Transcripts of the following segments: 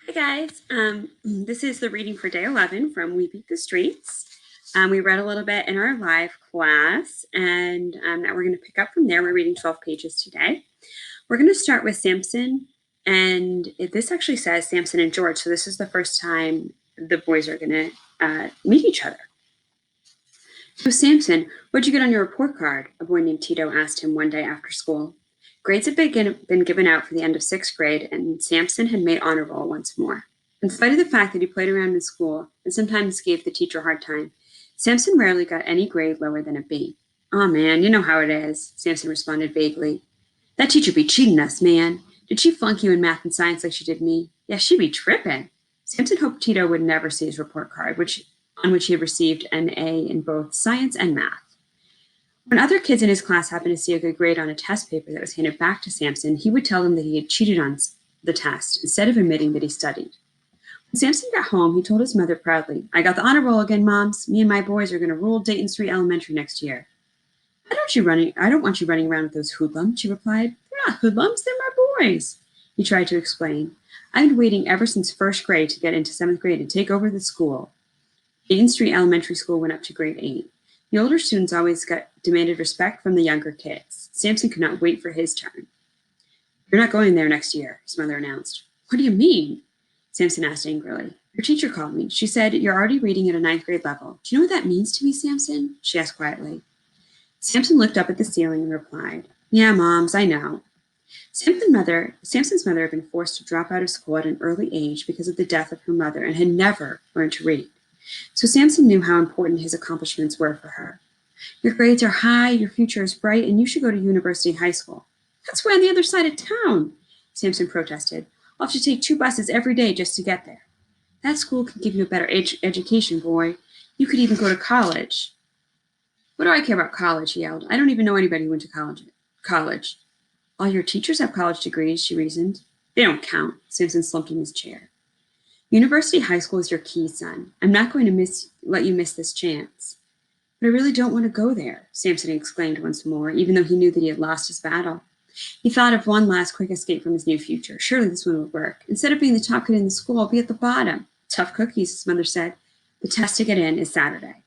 Hi guys, this is the reading for day 11 from We Beat the Streets. We read a little bit in our live class and now we're going to pick up from there. We're reading 12 pages today. We're going to start with Samson, and this actually says Samson and George, so this is the first time the boys are going to meet each other. So Samson, what'd you get on your report card? A boy named Tito asked him one day after school. Grades had been given out for the end of 6th grade, and Samson had made honor roll once more. In spite of the fact that he played around in school and sometimes gave the teacher a hard time, Samson rarely got any grade lower than a B. "Aw, man, you know how it is," Samson responded vaguely. "That teacher be cheating us, man. Did she flunk you in math and science like she did me? Yeah, she be tripping." Samson hoped Tito would never see his report card, on which he had received an A in both science and math. When other kids in his class happened to see a good grade on a test paper that was handed back to Samson, he would tell them that he had cheated on the test instead of admitting that he studied. When Samson got home, he told his mother proudly, "I got the honor roll again, Moms. Me and my boys are going to rule Dayton Street Elementary next year." I don't want you running around with those hoodlums," she replied. "They're not hoodlums, they're my boys," he tried to explain. "I've been waiting ever since 1st grade to get into 7th grade and take over the school." Dayton Street Elementary School went up to grade 8. The older students always demanded respect from the younger kids. Samson could not wait for his turn. "You're not going there next year," his mother announced. "What do you mean?" Samson asked angrily. "Your teacher called me. She said you're already reading at a 9th grade level. Do you know what that means to me, Samson?" she asked quietly. Samson looked up at the ceiling and replied, "Yeah, Moms, I know." Samson's mother had been forced to drop out of school at an early age because of the death of her mother and had never learned to read. So Samson knew how important his accomplishments were for her. "Your grades are high, your future is bright, and you should go to University High School." "That's way on the other side of town," Samson protested. "I'll have to take 2 buses every day just to get there." "That school can give you a better education, boy. You could even go to college." "What do I care about college?" he yelled. "I don't even know anybody who went to college." "All your teachers have college degrees," she reasoned. "They don't count." Samson slumped in his chair. "University High School is your key, son. I'm not going to let you miss this chance." "But I really don't want to go there," Samson exclaimed once more, even though he knew that he had lost his battle. He thought of one last quick escape from his new future. Surely this one would work. Instead of being the top kid in the school, I'll be at the bottom. "Tough cookies," his mother said. "The test to get in is Saturday."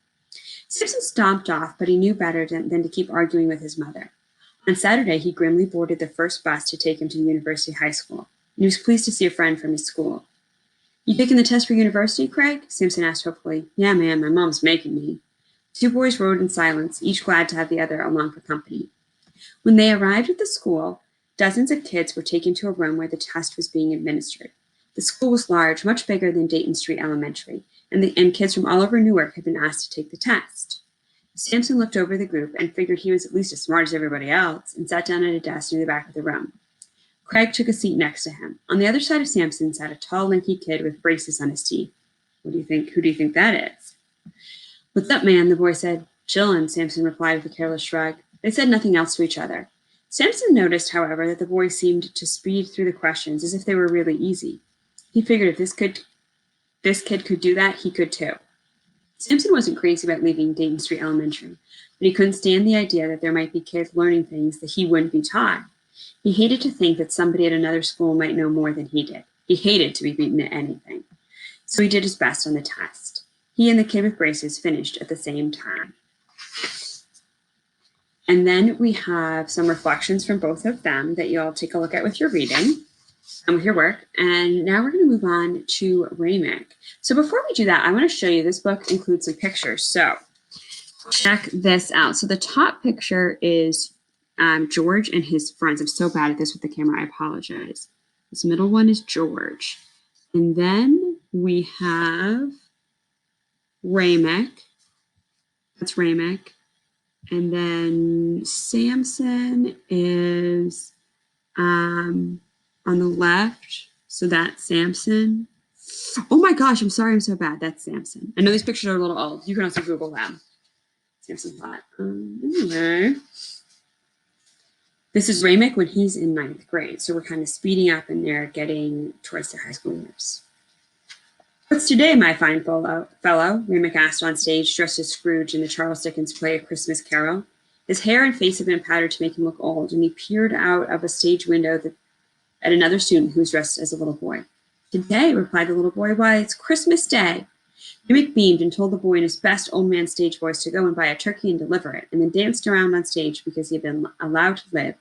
Samson stomped off, but he knew better than to keep arguing with his mother. On Saturday, he grimly boarded the first bus to take him to University High School, and he was pleased to see a friend from his school. "You taking the test for university, Craig?" Samson asked hopefully. "Yeah, man, my mom's making me." The 2 boys rode in silence, each glad to have the other along for company. When they arrived at the school, dozens of kids were taken to a room where the test was being administered. The school was large, much bigger than Dayton Street Elementary, and kids from all over Newark had been asked to take the test. Samson looked over the group and figured he was at least as smart as everybody else and sat down at a desk near the back of the room. Craig took a seat next to him. On the other side of Samson sat a tall, lanky kid with braces on his teeth. Who do you think that is?" "What's up, man?" the boy said. "Chillin'," Samson replied with a careless shrug. They said nothing else to each other. Samson noticed, however, that the boy seemed to speed through the questions as if they were really easy. He figured if this kid could do that, he could too. Samson wasn't crazy about leaving Dayton Street Elementary, but he couldn't stand the idea that there might be kids learning things that he wouldn't be taught. He hated to think that somebody at another school might know more than he did. He hated to be beaten at anything. So he did his best on the test. He and the kid with braces finished at the same time. And then we have some reflections from both of them that you'll take a look at with your reading and with your work. And now we're going to move on to Raymond. So before we do that, I want to show you this book includes some pictures. So check this out. So the top picture is George and his friends. I'm so bad at this with the camera. I apologize. This middle one is George. And then we have Ramek. That's Ramek. And then Samson is on the left. So that's Samson. Oh my gosh, I'm sorry, I'm so bad. That's Samson. I know these pictures are a little old. You can also Google them. Samson's hot. Anyway. This is Ramek when he's in 9th grade. So we're kind of speeding up and they're getting towards their high school years. "What's today, my fine fellow?" Ramek asked on stage, dressed as Scrooge in the Charles Dickens play A Christmas Carol. His hair and face had been powdered to make him look old, and he peered out of a stage window at another student who was dressed as a little boy. Today, replied the little boy, why, it's Christmas Day. Remick beamed and told the boy in his best old man stage voice to go and buy a turkey and deliver it, and then danced around on stage because he had been allowed to live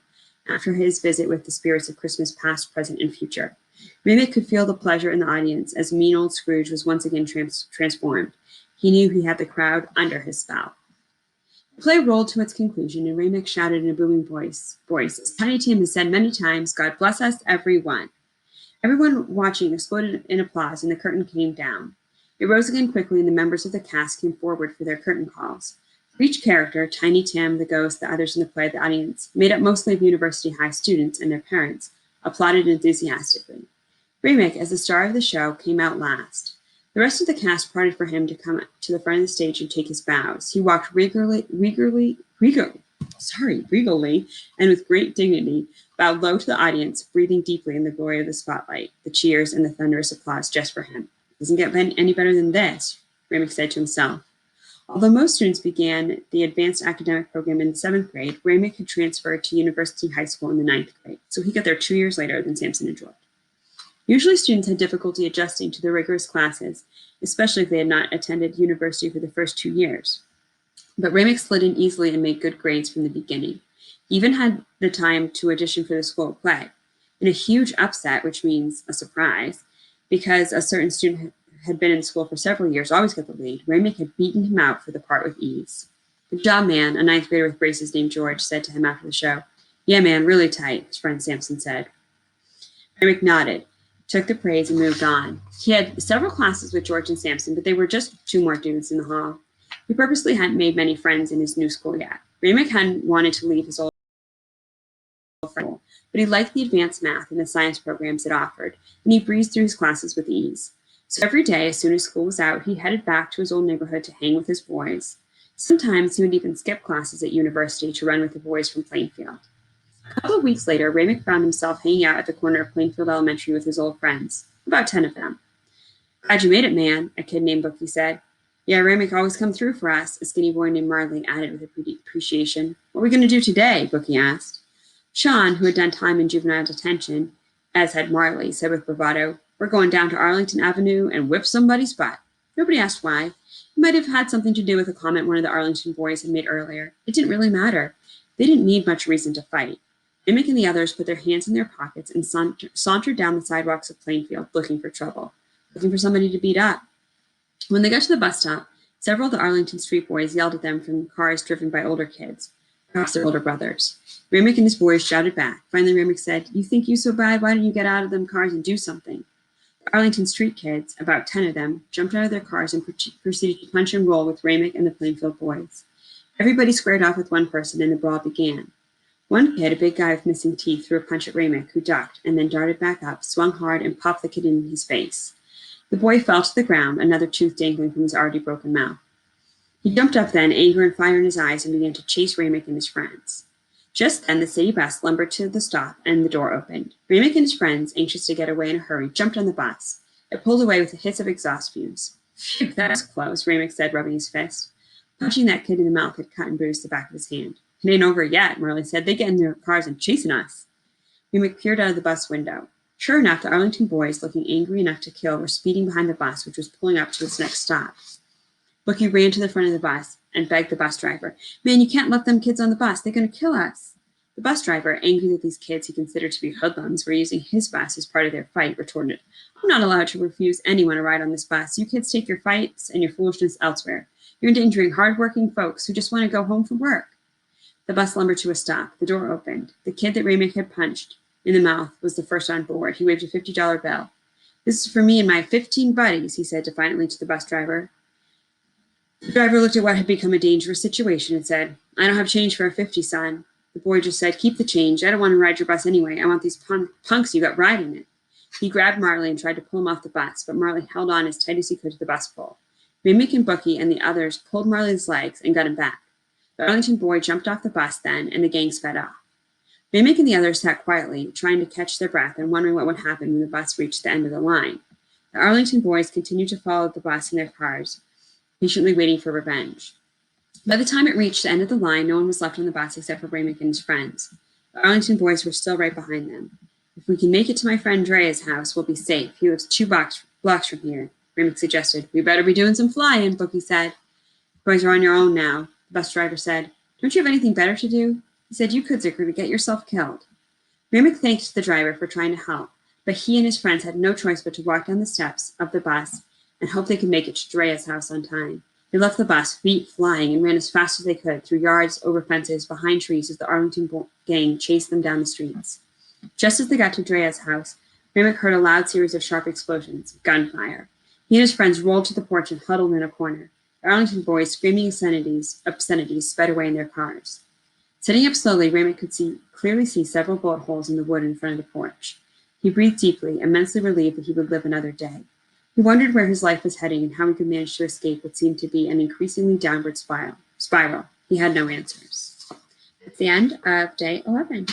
after his visit with the spirits of Christmas past, present, and future. Remick could feel the pleasure in the audience as mean old Scrooge was once again transformed. He knew he had the crowd under his spell. The play rolled to its conclusion, and Remick shouted in a booming voice, as Tiny Tim has said many times, God bless us, everyone. Everyone watching exploded in applause, and the curtain came down. It rose again quickly, and the members of the cast came forward for their curtain calls. For each character, Tiny Tim, the ghost, the others in the play, the audience, made up mostly of University High students and their parents, applauded enthusiastically. Remick, as the star of the show, came out last. The rest of the cast parted for him to come to the front of the stage and take his bows. He walked regally, and with great dignity, bowed low to the audience, breathing deeply in the glory of the spotlight, the cheers, and the thunderous applause just for him. Doesn't get any better than this, Remick said to himself. Although most students began the advanced academic program in the 7th grade, Remick had transferred to University High School in the 9th grade, so he got there 2 years later than Samson and George. Usually students had difficulty adjusting to the rigorous classes, especially if they had not attended university for the first 2 years. But Remick slid in easily and made good grades from the beginning. He even had the time to audition for the school play. In a huge upset, which means a surprise, because a certain student had been in school for several years, always got the lead, Remick had beaten him out for the part with ease. Good job, man, a 9th grader with braces named George said to him after the show. Yeah, man, really tight, his friend Samson said. Remick nodded, took the praise, and moved on. He had several classes with George and Samson, but they were just 2 more dudes in the hall. He purposely hadn't made many friends in his new school yet. Remick hadn't wanted to leave his old friend, but he liked the advanced math and the science programs it offered, and he breezed through his classes with ease. So every day, as soon as school was out, he headed back to his old neighborhood to hang with his boys. Sometimes he would even skip classes at university to run with the boys from Plainfield. A couple of weeks later, Remick found himself hanging out at the corner of Plainfield Elementary with his old friends, about 10 of them. Glad you made it, man, a kid named Bookie said. Yeah, Remick always come through for us, a skinny boy named Marley added with appreciation. What are we going to do today? Bookie asked. Sean, who had done time in juvenile detention, as had Marley, said with bravado, we're going down to Arlington Avenue and whip somebody's butt. Nobody asked why. It might have had something to do with a comment one of the Arlington boys had made earlier. It didn't really matter. They didn't need much reason to fight. Remick and the others put their hands in their pockets and sauntered down the sidewalks of Plainfield looking for trouble, looking for somebody to beat up. When they got to the bus stop, several of the Arlington street boys yelled at them from cars driven by older kids, perhaps their older brothers. Remick and his boys shouted back. Finally, Remick said, you think you so bad? Why don't you get out of them cars and do something? The Arlington street kids, about 10 of them, jumped out of their cars and proceeded to punch and roll with Remick and the Plainfield boys. Everybody squared off with one person, and the brawl began. One kid, a big guy with missing teeth, threw a punch at Remick, who ducked, and then darted back up, swung hard, and popped the kid in his face. The boy fell to the ground, another tooth dangling from his already broken mouth. He jumped up then, anger and fire in his eyes, and began to chase Remick and his friends. Just then, the city bus lumbered to the stop, and the door opened. Remick and his friends, anxious to get away in a hurry, jumped on the bus. It pulled away with a hiss of exhaust fumes. Phew, that was close, Remick said, rubbing his fist. Punching that kid in the mouth had cut and bruised the back of his hand. It ain't over yet, Marley said. They get in their cars and chasing us. Remick peered out of the bus window. Sure enough, the Arlington boys, looking angry enough to kill, were speeding behind the bus, which was pulling up to its next stop. Bookie ran to the front of the bus and begged the bus driver, Man, you can't let them kids on the bus. They're going to kill us. The bus driver, angry that these kids he considered to be hoodlums were using his bus as part of their fight, retorted, I'm not allowed to refuse anyone a ride on this bus. You kids take your fights and your foolishness elsewhere. You're endangering hard-working folks who just want to go home from work. The bus lumbered to a stop. The door opened. The kid that Remick had punched in the mouth was the first on board. He waved a $50 bill. This is for me and my 15 buddies, he said defiantly to the bus driver. The driver looked at what had become a dangerous situation and said, I don't have change for a 50, son. The boy just said, keep the change. I don't want to ride your bus anyway. I want these punks you got riding it. He grabbed Marley and tried to pull him off the bus, but Marley held on as tight as he could to the bus pole. Remick and Bookie and the others pulled Marley's legs and got him back. The Arlington boy jumped off the bus then, and the gang sped off. Remick and the others sat quietly, trying to catch their breath and wondering what would happen when the bus reached the end of the line. The Arlington boys continued to follow the bus in their cars, patiently waiting for revenge. By the time it reached the end of the line, no one was left on the bus except for Remick and his friends. The Arlington boys were still right behind them. If we can make it to my friend Drea's house, we'll be safe. He lives 2 blocks from here. Remick suggested. We better be doing some flying, Bookie said. Boys are on your own now, the bus driver said. Don't you have anything better to do? He said you could, Zikri, get yourself killed. Remick thanked the driver for trying to help, but he and his friends had no choice but to walk down the steps of the bus and hope they could make it to Drea's house on time. They left the bus, feet flying, and ran as fast as they could, through yards, over fences, behind trees, as the Arlington gang chased them down the streets. Just as they got to Drea's house, Remick heard a loud series of sharp explosions, gunfire. He and his friends rolled to the porch and huddled in a corner. The Arlington boys, screaming obscenities, sped away in their cars. Sitting up slowly, Remick could clearly see several bullet holes in the wood in front of the porch. He breathed deeply, immensely relieved that he would live another day. He wondered where his life was heading and how he could manage to escape what seemed to be an increasingly downward spiral. He had no answers. That's the end of day 11.